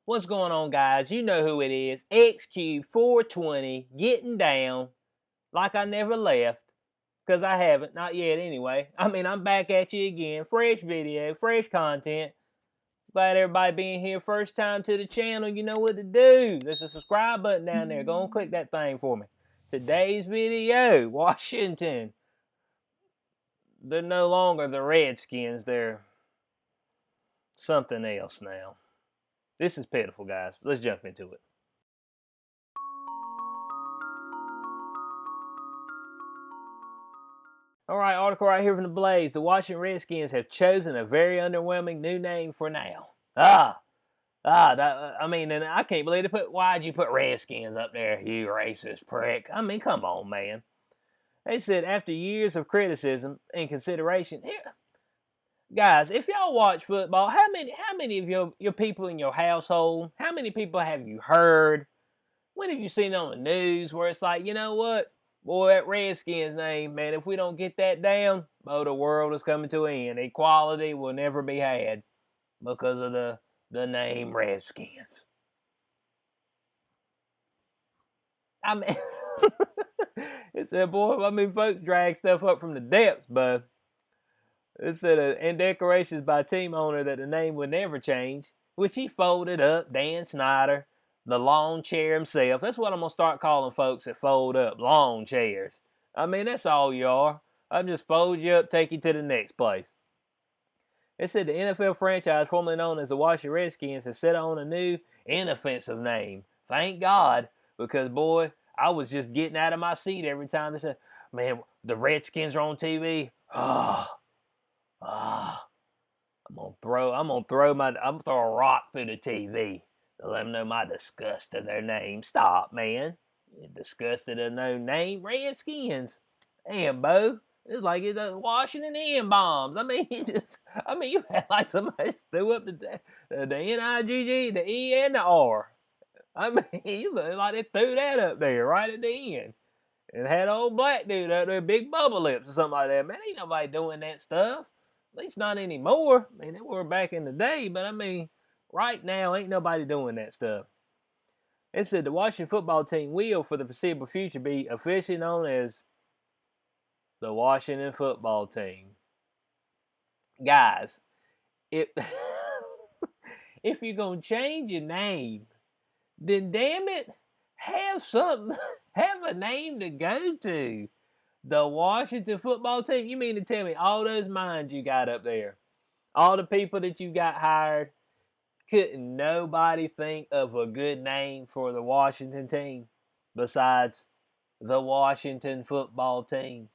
What's going on, guys? You know who it is. XQ420 getting down like I never left. Because I haven't. Not yet, anyway. I'm back at you again. Fresh video, fresh content. Glad everybody being here first time to the channel. You know what to do. There's a subscribe button down there. Go and click that thing for me. Today's video, Washington. They're no longer the Redskins. They're something else now. This is pitiful, guys. Let's jump into it. All right, article right here from the Blaze. The Washington Redskins have chosen a very underwhelming new name for now. And I can't believe they why'd you put Redskins up there, you racist prick? Come on, man. They said after years of criticism and consideration, here, guys, if y'all watch football, how many of your people in your household, how many people have you heard? When have you seen on the news where it's like, you know what? Boy, that Redskins name, man, if we don't get that down, the world is coming to an end. Equality will never be had because of the name Redskins. It said, boy, folks drag stuff up from the depths, but it said, in declarations by team owner that the name would never change, which he folded up, Dan Snyder, the lawn chair himself. That's what I'm going to start calling folks that fold up, lawn chairs. That's all you are. I'll just fold you up, take you to the next place. It said the NFL franchise, formerly known as the Washington Redskins, has set on a new, inoffensive name. Thank God, because, boy, I was just getting out of my seat every time they said, man, the Redskins are on TV. I'm gonna throw a rock through the TV to let them know my disgust of their name. Stop, man. You're disgusted of no name. Redskins. Damn, Bo. It's like it's Washington M-bombs. You had like somebody threw up the N-I-G-G, the E, and the R. You look like they threw that up there right at the end. And had old black dude out there, big bubble lips or something like that. Man, ain't nobody doing that stuff. At least not anymore. They were back in the day, but right now, ain't nobody doing that stuff. It said the Washington football team will, for the foreseeable future, be officially known as the Washington football team. Guys, if you're going to change your name, then damn it, have a name to go to. The Washington football team? You mean to tell me all those minds you got up there, all the people that you got hired, couldn't nobody think of a good name for the Washington team besides the Washington football team?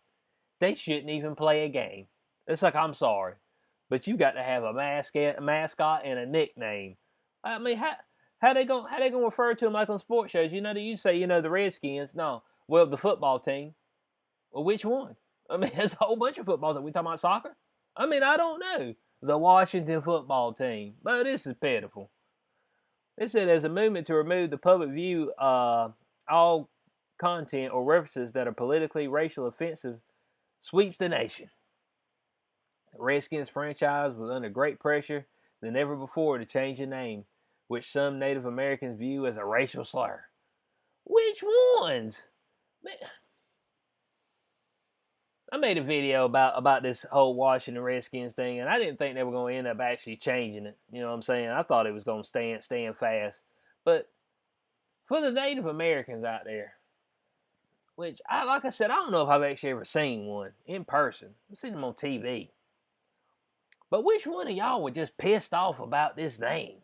They shouldn't even play a game. It's like, I'm sorry, but you got to have a mascot and a nickname. How they gonna refer to them like on sports shows? You say, the Redskins. No, well, the football team. Well, which one? There's a whole bunch of footballs. Are we talking about soccer? I don't know. The Washington football team. But this is pitiful. It said as a movement to remove the public view all content or references that are politically, racial, offensive sweeps the nation. The Redskins franchise was under great pressure than ever before to change the name, which some Native Americans view as a racial slur. Which ones? Man, I made a video about this whole Washington Redskins thing, and I didn't think they were going to end up actually changing it. You know what I'm saying? I thought it was going to stand fast. But for the Native Americans out there, which, like I said, I don't know if I've actually ever seen one in person. I've seen them on TV. But which one of y'all were just pissed off about this name?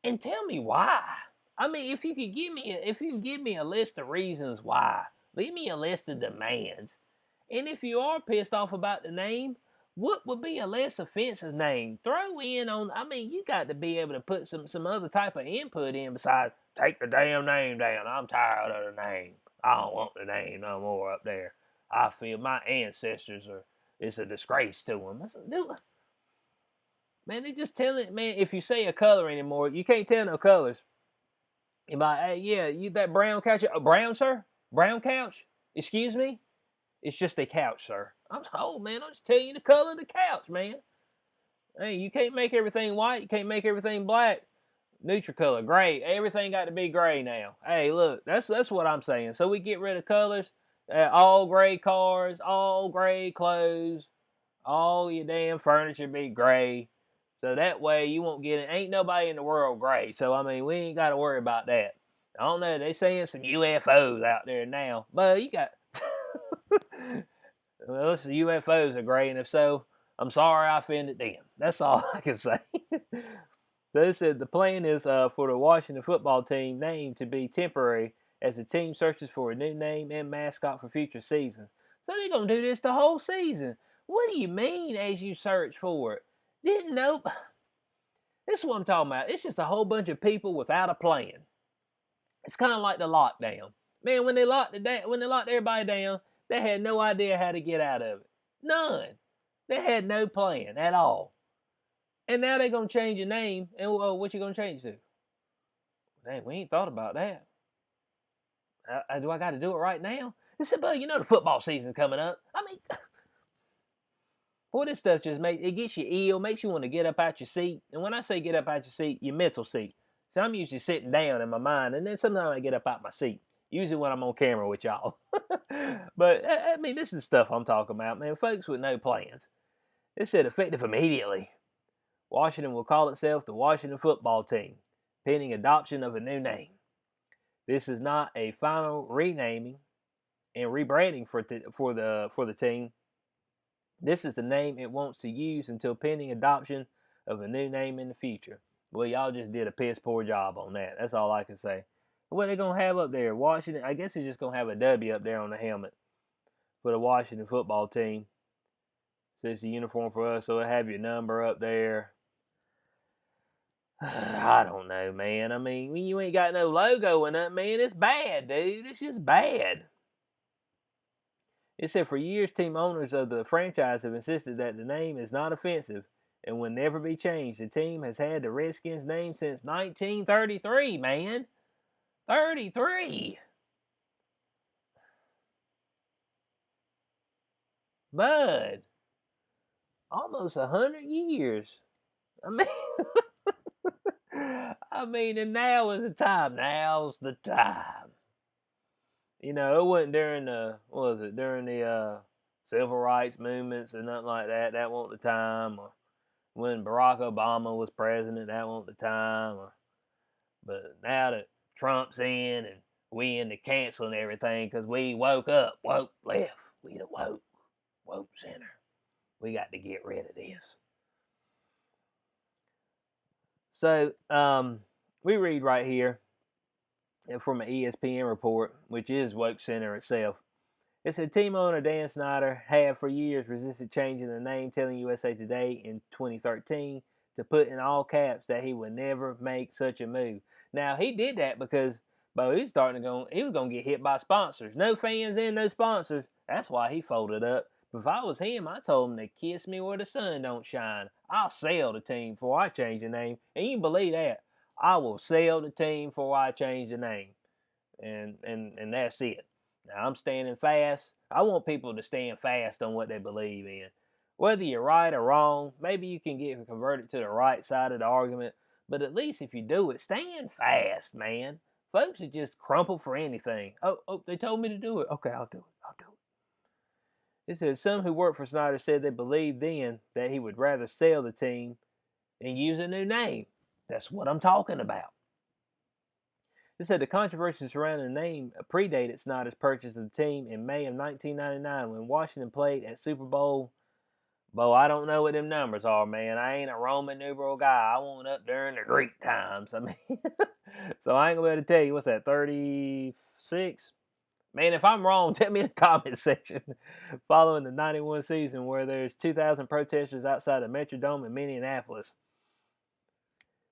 And tell me why. If you could give me a list of reasons why. Leave me a list of demands. And if you are pissed off about the name, what would be a less offensive name? Throw in on, you got to be able to put some other type of input in besides, take the damn name down. I'm tired of the name. I don't want the name no more up there. I feel my ancestors it's a disgrace to them. Man, they just telling, man, if you say a color anymore, you can't tell no colors. You're like, hey, yeah, you that brown couch, brown, sir? Brown couch? Excuse me? It's just a couch, sir. I'm just telling you the color of the couch, man. Hey, you can't make everything white. You can't make everything black. Neutral color, gray. Everything got to be gray now. Hey, look, that's what I'm saying. So we get rid of colors. All gray cars, all gray clothes, all your damn furniture be gray. So that way you won't get it. Ain't nobody in the world gray. So I mean, we ain't got to worry about that. I don't know. They saying some UFOs out there now, but you got. Well, listen, UFOs are gray, and if so, I'm sorry I offended them. That's all I can say. So they said the plan is for the Washington football team name to be temporary as the team searches for a new name and mascot for future seasons. So they're gonna do this the whole season. What do you mean as you search for it? Didn't know. This is what I'm talking about. It's just a whole bunch of people without a plan. It's kind of like the lockdown. Man, when they locked everybody down, they had no idea how to get out of it. None. They had no plan at all. And now they're gonna change your name, and what you gonna change to? Dang, we ain't thought about that. Do I got to do it right now? They said, "But you know the football season's coming up." I mean, boy, this stuff just gets you ill, makes you want to get up out your seat. And when I say get up out your seat, your mental seat. So I'm usually sitting down in my mind, and then sometimes I get up out my seat. Usually when I'm on camera with y'all. But I mean, this is stuff I'm talking about, man. Folks with no plans. It said effective immediately. Washington will call itself the Washington Football Team, pending adoption of a new name. This is not a final renaming and rebranding for the team. This is the name it wants to use until pending adoption of a new name in the future. Well, y'all just did a piss poor job on that. That's all I can say. What they gonna have up there? Washington. I guess they're just gonna have a W up there on the helmet for the Washington Football Team. So it's the uniform for us. So it have your number up there. I don't know, man. I mean, when you ain't got no logo in it, man, it's bad, dude. It's just bad. It said for years, team owners of the franchise have insisted that the name is not offensive and will never be changed. The team has had the Redskins name since 1933, man. 33. Bud. Almost 100 years. I mean, and now is the time. Now's the time. You know, it wasn't during the civil rights movements or nothing like that. That wasn't the time. Or when Barack Obama was president, that wasn't the time. But now that Trump's in and we into canceling everything because we woke up, woke left, we the woke center. We got to get rid of this. So we read right here from an ESPN report, which is Woke Center itself. It said team owner Dan Snyder had for years resisted changing the name, telling USA Today in 2013 to put in all caps that he would never make such a move. Now he did that because he was gonna get hit by sponsors. No fans and no sponsors. That's why he folded up. But if I was him, I told him to kiss me where the sun don't shine. I'll sell the team before I change the name. And you can believe that. I will sell the team before I change the name. And that's it. Now I'm standing fast. I want people to stand fast on what they believe in. Whether you're right or wrong, maybe you can get converted to the right side of the argument, but at least if you do it, stand fast, man. Folks are just crumple for anything. Oh, they told me to do it. Okay, I'll do it. It says some who worked for Snyder said they believed then that he would rather sell the team and use a new name. That's what I'm talking about. It said the controversy surrounding the name predated Snyder's purchase of the team in May of 1999 when Washington played at Super Bowl. Bo, I don't know what them numbers are, man. I ain't a Roman numeral guy. I went up during the Greek times. I mean, so I ain't gonna be able to tell you what's that, 36? Man, if I'm wrong, tell me in the comment section. Following the 91 season where there's 2,000 protesters outside the Metrodome in Minneapolis.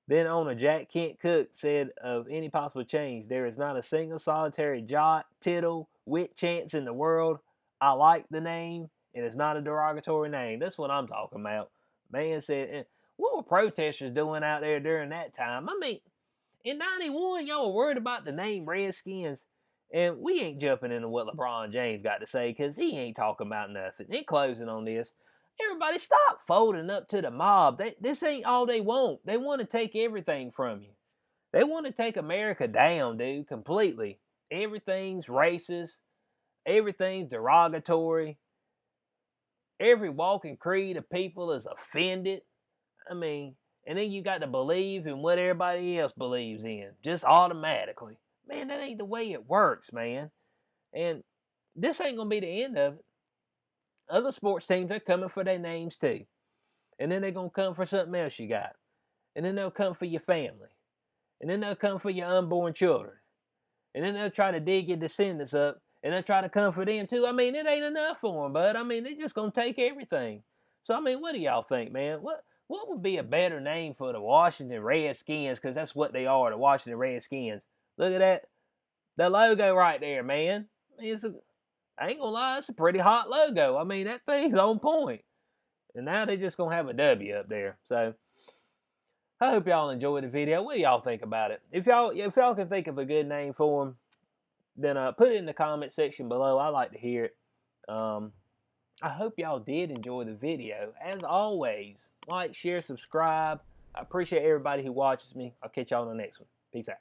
Then owner Jack Kent Cook said of any possible change, there is not a single solitary jot, tittle, wit chance in the world. I like the name, and it's not a derogatory name. That's what I'm talking about. Man said, what were protesters doing out there during that time? I mean, in 91, y'all were worried about the name Redskins, and we ain't jumping into what LeBron James got to say because he ain't talking about nothing. In closing on this, Everybody stop folding up to the mob. This ain't all they want. They want to take everything from you. They want to take America down, dude, completely. Everything's racist. Everything's derogatory. Every walking creed of people is offended. I mean, and then you got to believe in what everybody else believes in, just automatically. Man, that ain't the way it works, man. And this ain't gonna be the end of it. Other sports teams are coming for their names too. And then they're gonna come for something else you got. And then they'll come for your family. And then they'll come for your unborn children. And then they'll try to dig your descendants up. And they'll try to come for them too. I mean, it ain't enough for them, bud. I mean, they're just gonna take everything. So I mean, what do y'all think, man? What would be a better name for the Washington Redskins? Because that's what they are, the Washington Redskins. Look at that. The logo right there, man. I ain't gonna lie, it's a pretty hot logo. I mean, that thing's on point. And now they just gonna have a W up there. So I hope y'all enjoyed the video. What do y'all think about it? If y'all can think of a good name for them, then put it in the comment section below. I like to hear it. I hope y'all did enjoy the video. As always, like, share, subscribe. I appreciate everybody who watches me. I'll catch y'all on the next one. Peace out.